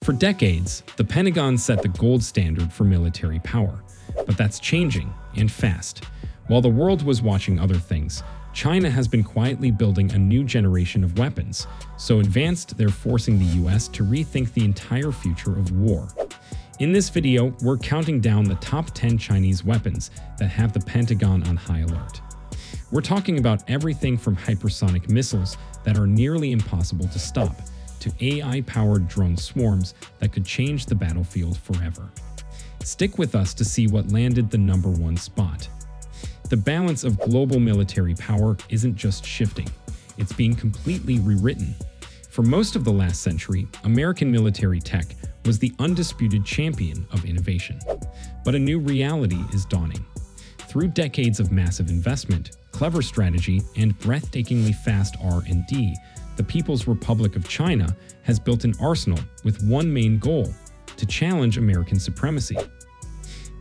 For decades, the Pentagon set the gold standard for military power, but that's changing, and fast. While the world was watching other things, China has been quietly building a new generation of weapons, so advanced they're forcing the US to rethink the entire future of war. In this video, we're counting down the top 10 Chinese weapons that have the Pentagon on high alert. We're talking about everything from hypersonic missiles that are nearly impossible to stop, to AI-powered drone swarms that could change the battlefield forever. Stick with us to see what landed the #1 spot. The balance of global military power isn't just shifting, it's being completely rewritten. For most of the last century, American military tech was the undisputed champion of innovation. But a new reality is dawning. Through decades of massive investment, clever strategy, and breathtakingly fast R&D, the People's Republic of China has built an arsenal with one main goal: to challenge American supremacy.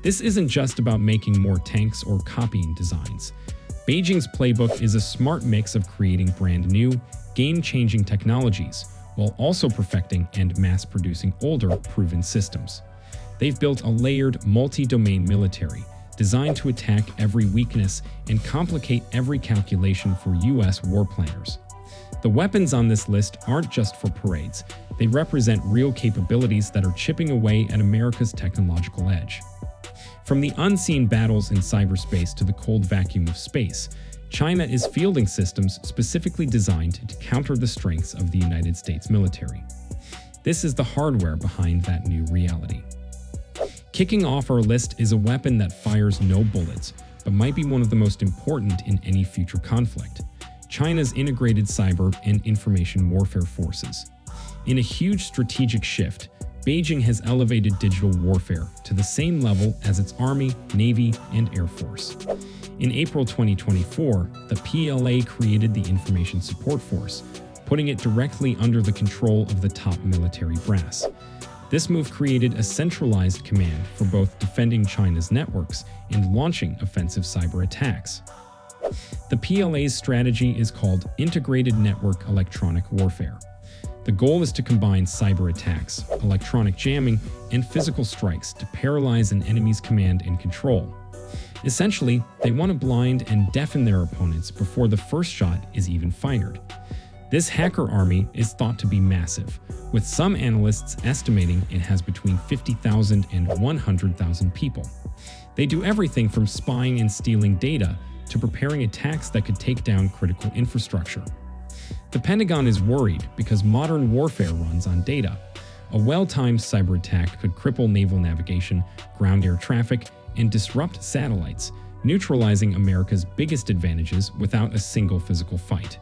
This isn't just about making more tanks or copying designs. Beijing's playbook is a smart mix of creating brand new, game-changing technologies, while also perfecting and mass-producing older, proven systems. They've built a layered, multi-domain military designed to attack every weakness and complicate every calculation for US war planners. The weapons on this list aren't just for parades, they represent real capabilities that are chipping away at America's technological edge. From the unseen battles in cyberspace to the cold vacuum of space, China is fielding systems specifically designed to counter the strengths of the United States military. This is the hardware behind that new reality. Kicking off our list is a weapon that fires no bullets, but might be one of the most important in any future conflict: China's integrated cyber and information warfare forces. In a huge strategic shift, Beijing has elevated digital warfare to the same level as its Army, Navy, and Air Force. In April 2024, the PLA created the Information Support Force, putting it directly under the control of the top military brass. This move created a centralized command for both defending China's networks and launching offensive cyber attacks. The PLA's strategy is called Integrated Network Electronic Warfare. The goal is to combine cyber attacks, electronic jamming, and physical strikes to paralyze an enemy's command and control. Essentially, they want to blind and deafen their opponents before the first shot is even fired. This hacker army is thought to be massive, with some analysts estimating it has between 50,000 and 100,000 people. They do everything from spying and stealing data to preparing attacks that could take down critical infrastructure. The Pentagon is worried because modern warfare runs on data. A well-timed cyber attack could cripple naval navigation, ground air traffic, and disrupt satellites, neutralizing America's biggest advantages without a single physical fight.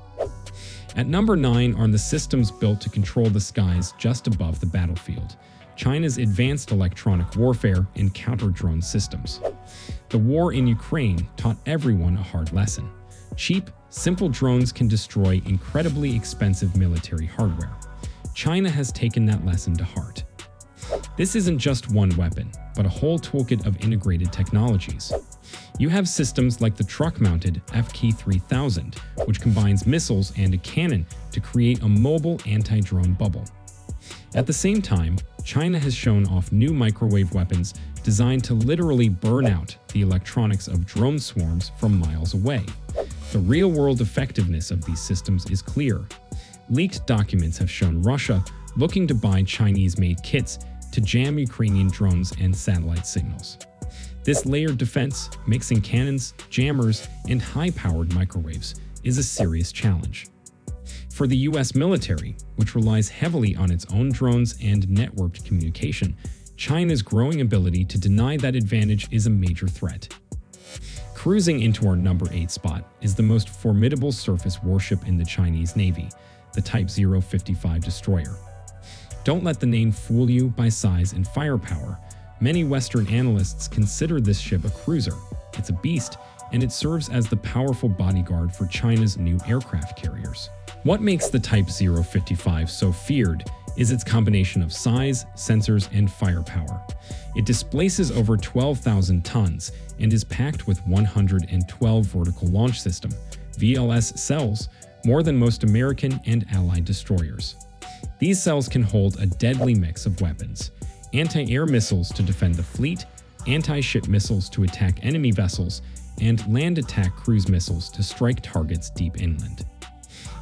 At #9 are the systems built to control the skies just above the battlefield: China's advanced electronic warfare and counter-drone systems. The war in Ukraine taught everyone a hard lesson. Cheap, simple drones can destroy incredibly expensive military hardware. China has taken that lesson to heart. This isn't just one weapon, but a whole toolkit of integrated technologies. You have systems like the truck-mounted FK-3000, which combines missiles and a cannon to create a mobile anti-drone bubble. At the same time, China has shown off new microwave weapons designed to literally burn out the electronics of drone swarms from miles away. The real-world effectiveness of these systems is clear. Leaked documents have shown Russia looking to buy Chinese-made kits to jam Ukrainian drones and satellite signals. This layered defense, mixing cannons, jammers, and high-powered microwaves, is a serious challenge. For the US military, which relies heavily on its own drones and networked communication, China's growing ability to deny that advantage is a major threat. Cruising into our #8 spot is the most formidable surface warship in the Chinese Navy, the Type 055 destroyer. Don't let the name fool you by size and firepower. Many Western analysts consider this ship a cruiser. It's a beast, and it serves as the powerful bodyguard for China's new aircraft carriers. What makes the Type 055 so feared is its combination of size, sensors, and firepower. It displaces over 12,000 tons and is packed with 112 vertical launch system (VLS) cells, more than most American and Allied destroyers. These cells can hold a deadly mix of weapons: anti-air missiles to defend the fleet, anti-ship missiles to attack enemy vessels, and land attack cruise missiles to strike targets deep inland.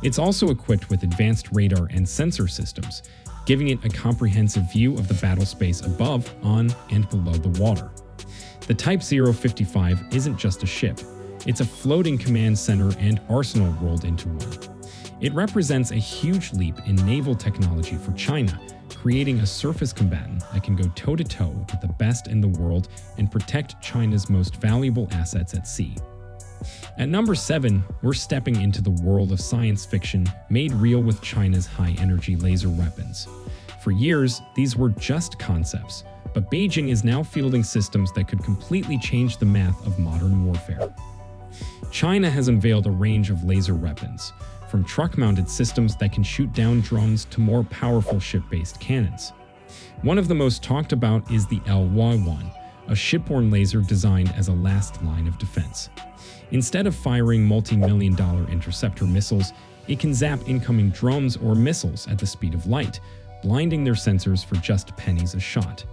It's also equipped with advanced radar and sensor systems, giving it a comprehensive view of the battle space above, on, and below the water. The Type 055 isn't just a ship, it's a floating command center and arsenal rolled into one. It represents a huge leap in naval technology for China, creating a surface combatant that can go toe-to-toe with the best in the world and protect China's most valuable assets at sea. At number 7, we're stepping into the world of science fiction made real with China's high-energy laser weapons. For years, these were just concepts, but Beijing is now fielding systems that could completely change the math of modern warfare. China has unveiled a range of laser weapons, from truck-mounted systems that can shoot down drones to more powerful ship-based cannons. One of the most talked about is the LY-1, a shipborne laser designed as a last line of defense. Instead of firing multi-million-dollar interceptor missiles, it can zap incoming drones or missiles at the speed of light, blinding their sensors for just pennies a shot.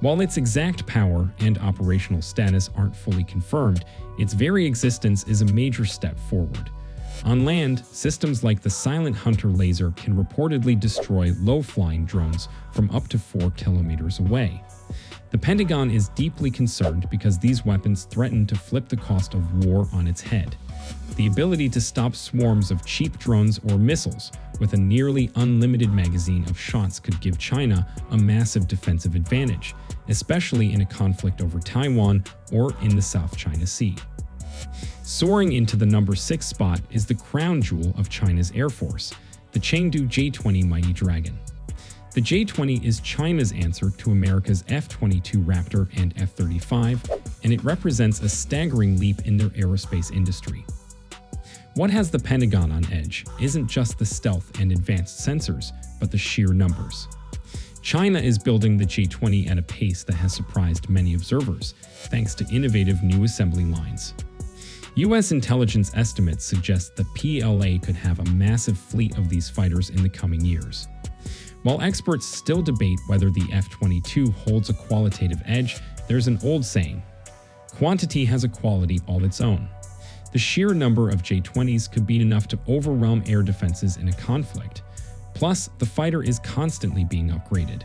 While its exact power and operational status aren't fully confirmed, its very existence is a major step forward. On land, systems like the Silent Hunter laser can reportedly destroy low-flying drones from up to 4 kilometers away. The Pentagon is deeply concerned because these weapons threaten to flip the cost of war on its head. The ability to stop swarms of cheap drones or missiles with a nearly unlimited magazine of shots could give China a massive defensive advantage, especially in a conflict over Taiwan or in the South China Sea. Soaring into the number 6 spot is the crown jewel of China's Air Force, the Chengdu J-20 Mighty Dragon. The J-20 is China's answer to America's F-22 Raptor and F-35, and it represents a staggering leap in their aerospace industry. What has the Pentagon on edge isn't just the stealth and advanced sensors, but the sheer numbers. China is building the J-20 at a pace that has surprised many observers, thanks to innovative new assembly lines. U.S. intelligence estimates suggest the PLA could have a massive fleet of these fighters in the coming years. While experts still debate whether the F-22 holds a qualitative edge, there's an old saying: quantity has a quality all its own. The sheer number of J-20s could be enough to overwhelm air defenses in a conflict. Plus, the fighter is constantly being upgraded.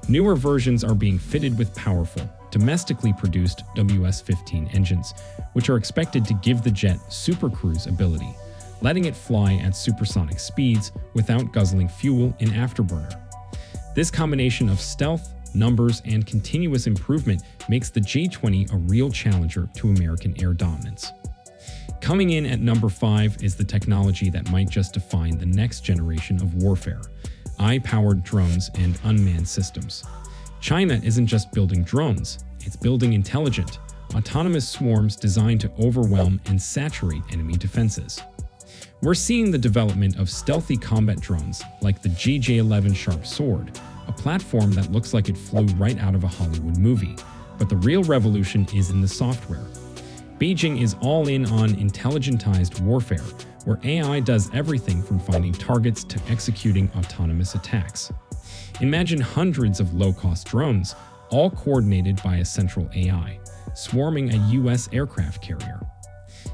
Newer versions are being fitted with powerful, domestically produced WS-15 engines, which are expected to give the jet supercruise ability, letting it fly at supersonic speeds without guzzling fuel in afterburner. This combination of stealth, numbers, and continuous improvement makes the J-20 a real challenger to American air dominance. Coming in at number 5 is the technology that might just define the next generation of warfare: eye-powered drones and unmanned systems. China isn't just building drones, it's building intelligent, autonomous swarms designed to overwhelm and saturate enemy defenses. We're seeing the development of stealthy combat drones like the GJ-11 Sharp Sword, a platform that looks like it flew right out of a Hollywood movie. But the real revolution is in the software. Beijing is all in on intelligentized warfare, where AI does everything from finding targets to executing autonomous attacks. Imagine hundreds of low-cost drones, all coordinated by a central AI, swarming a U.S. aircraft carrier.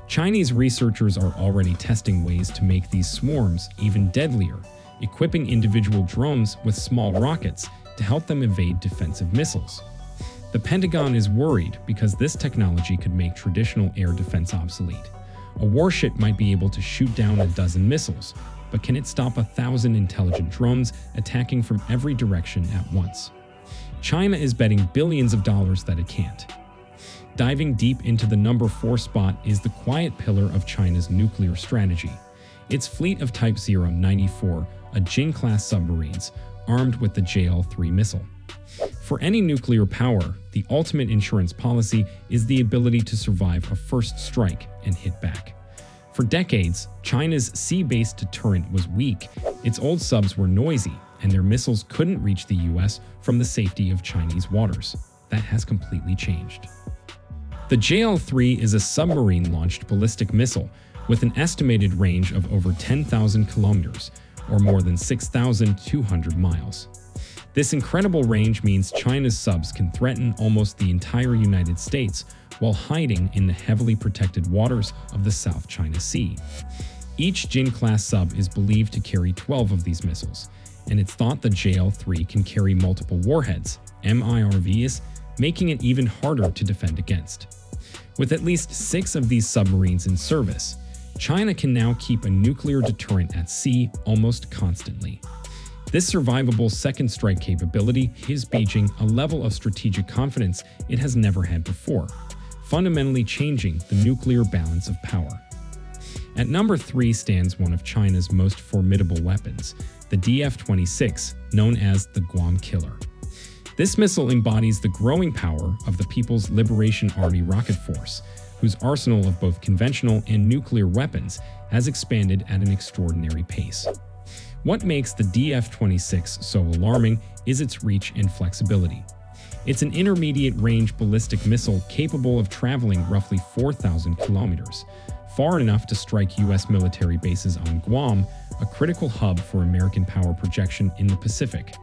Chinese researchers are already testing ways to make these swarms even deadlier, equipping individual drones with small rockets to help them evade defensive missiles. The Pentagon is worried because this technology could make traditional air defense obsolete. A warship might be able to shoot down a dozen missiles, but can it stop 1,000 intelligent drones attacking from every direction at once? China is betting billions of dollars that it can't. Diving deep into the number 4 spot is the quiet pillar of China's nuclear strategy: its fleet of Type 094, a Jing-class submarines, armed with the JL-3 missile. For any nuclear power, the ultimate insurance policy is the ability to survive a first strike and hit back. For decades, China's sea-based deterrent was weak, its old subs were noisy, and their missiles couldn't reach the US from the safety of Chinese waters. That has completely changed. The JL-3 is a submarine-launched ballistic missile with an estimated range of over 10,000 kilometers, or more than 6,200 miles. This incredible range means China's subs can threaten almost the entire United States while hiding in the heavily protected waters of the South China Sea. Each Jin-class sub is believed to carry 12 of these missiles, and it's thought the JL-3 can carry multiple warheads, MIRVs, making it even harder to defend against. With at least 6 of these submarines in service, China can now keep a nuclear deterrent at sea almost constantly. This survivable second strike capability gives Beijing a level of strategic confidence it has never had before, fundamentally changing the nuclear balance of power. At number 3 stands one of China's most formidable weapons, the DF-26, known as the Guam Killer. This missile embodies the growing power of the People's Liberation Army Rocket Force, whose arsenal of both conventional and nuclear weapons has expanded at an extraordinary pace. What makes the DF-26 so alarming is its reach and flexibility. It's an intermediate-range ballistic missile capable of traveling roughly 4,000 kilometers, far enough to strike U.S. military bases on Guam, a critical hub for American power projection in the Pacific.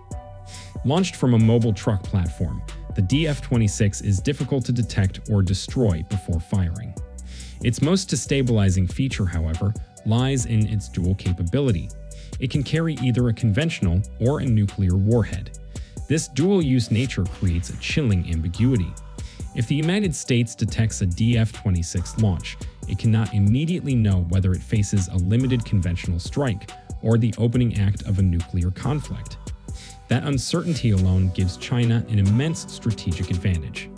Launched from a mobile truck platform, the DF-26 is difficult to detect or destroy before firing. Its most destabilizing feature, however, lies in its dual capability. It can carry either a conventional or a nuclear warhead. This dual-use nature creates a chilling ambiguity. If the United States detects a DF-26 launch, it cannot immediately know whether it faces a limited conventional strike or the opening act of a nuclear conflict. That uncertainty alone gives China an immense strategic advantage.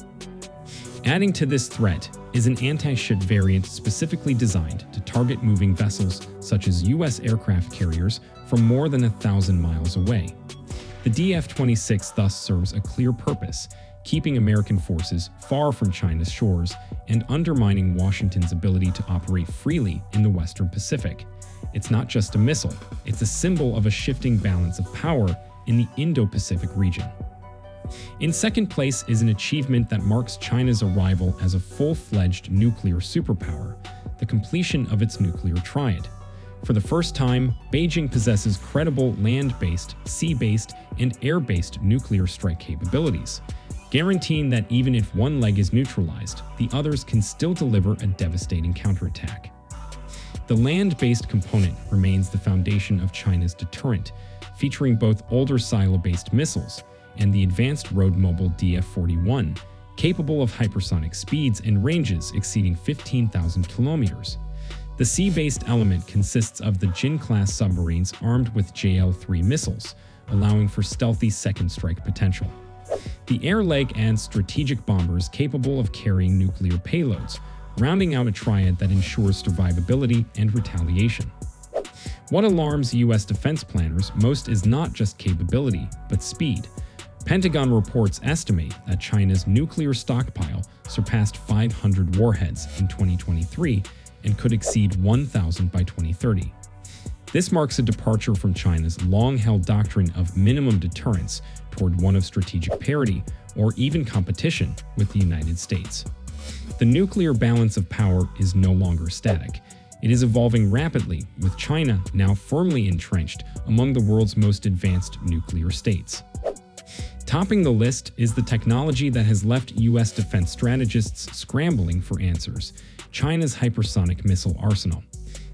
Adding to this threat is an anti-ship variant specifically designed to target moving vessels such as U.S. aircraft carriers from more than 1,000 miles away. The DF-26 thus serves a clear purpose, keeping American forces far from China's shores and undermining Washington's ability to operate freely in the Western Pacific. It's not just a missile, it's a symbol of a shifting balance of power in the Indo-Pacific region. In second place is an achievement that marks China's arrival as a full-fledged nuclear superpower, the completion of its nuclear triad. For the first time, Beijing possesses credible land-based, sea-based, and air-based nuclear strike capabilities, guaranteeing that even if one leg is neutralized, the others can still deliver a devastating counterattack. The land-based component remains the foundation of China's deterrent, featuring both older silo-based missiles and the advanced road-mobile DF-41, capable of hypersonic speeds and ranges exceeding 15,000 kilometers. The sea-based element consists of the Jin-class submarines armed with JL-3 missiles, allowing for stealthy second strike potential. The air leg adds strategic bombers capable of carrying nuclear payloads, rounding out a triad that ensures survivability and retaliation. What alarms U.S. defense planners most is not just capability, but speed. Pentagon reports estimate that China's nuclear stockpile surpassed 500 warheads in 2023 and could exceed 1,000 by 2030. This marks a departure from China's long-held doctrine of minimum deterrence toward one of strategic parity or even competition with the United States. The nuclear balance of power is no longer static. It is evolving rapidly, with China now firmly entrenched among the world's most advanced nuclear states. Topping the list is the technology that has left U.S. defense strategists scrambling for answers: China's hypersonic missile arsenal.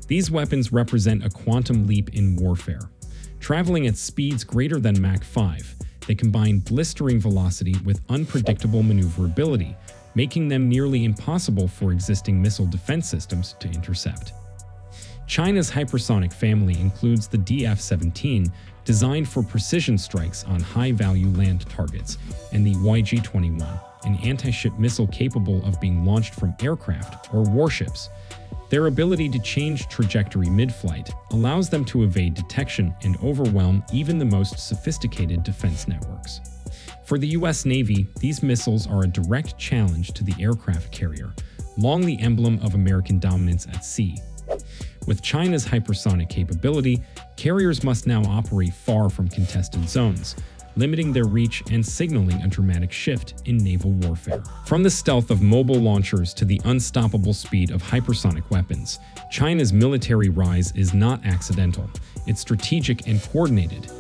These weapons represent a quantum leap in warfare. Traveling at speeds greater than Mach 5, they combine blistering velocity with unpredictable maneuverability, making them nearly impossible for existing missile defense systems to intercept. China's hypersonic family includes the DF-17, designed for precision strikes on high-value land targets, and the YG-21, an anti-ship missile capable of being launched from aircraft or warships. Their ability to change trajectory mid-flight allows them to evade detection and overwhelm even the most sophisticated defense networks. For the U.S. Navy, these missiles are a direct challenge to the aircraft carrier, long the emblem of American dominance at sea. With China's hypersonic capability, carriers must now operate far from contested zones, limiting their reach and signaling a dramatic shift in naval warfare. From the stealth of mobile launchers to the unstoppable speed of hypersonic weapons, China's military rise is not accidental. It's strategic and coordinated.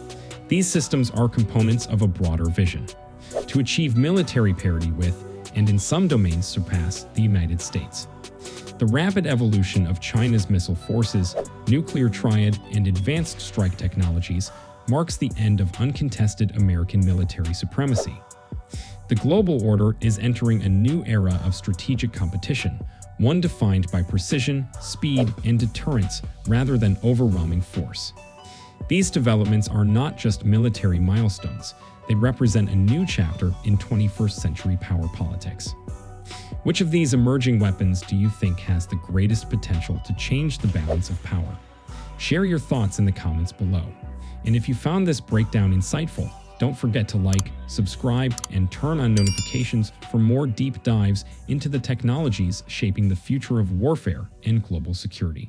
These systems are components of a broader vision to achieve military parity with, and in some domains surpass, the United States. The rapid evolution of China's missile forces, nuclear triad, and advanced strike technologies marks the end of uncontested American military supremacy. The global order is entering a new era of strategic competition, one defined by precision, speed, and deterrence rather than overwhelming force. These developments are not just military milestones, they represent a new chapter in 21st century power politics. Which of these emerging weapons do you think has the greatest potential to change the balance of power? Share your thoughts in the comments below. And if you found this breakdown insightful, don't forget to like, subscribe, and turn on notifications for more deep dives into the technologies shaping the future of warfare and global security.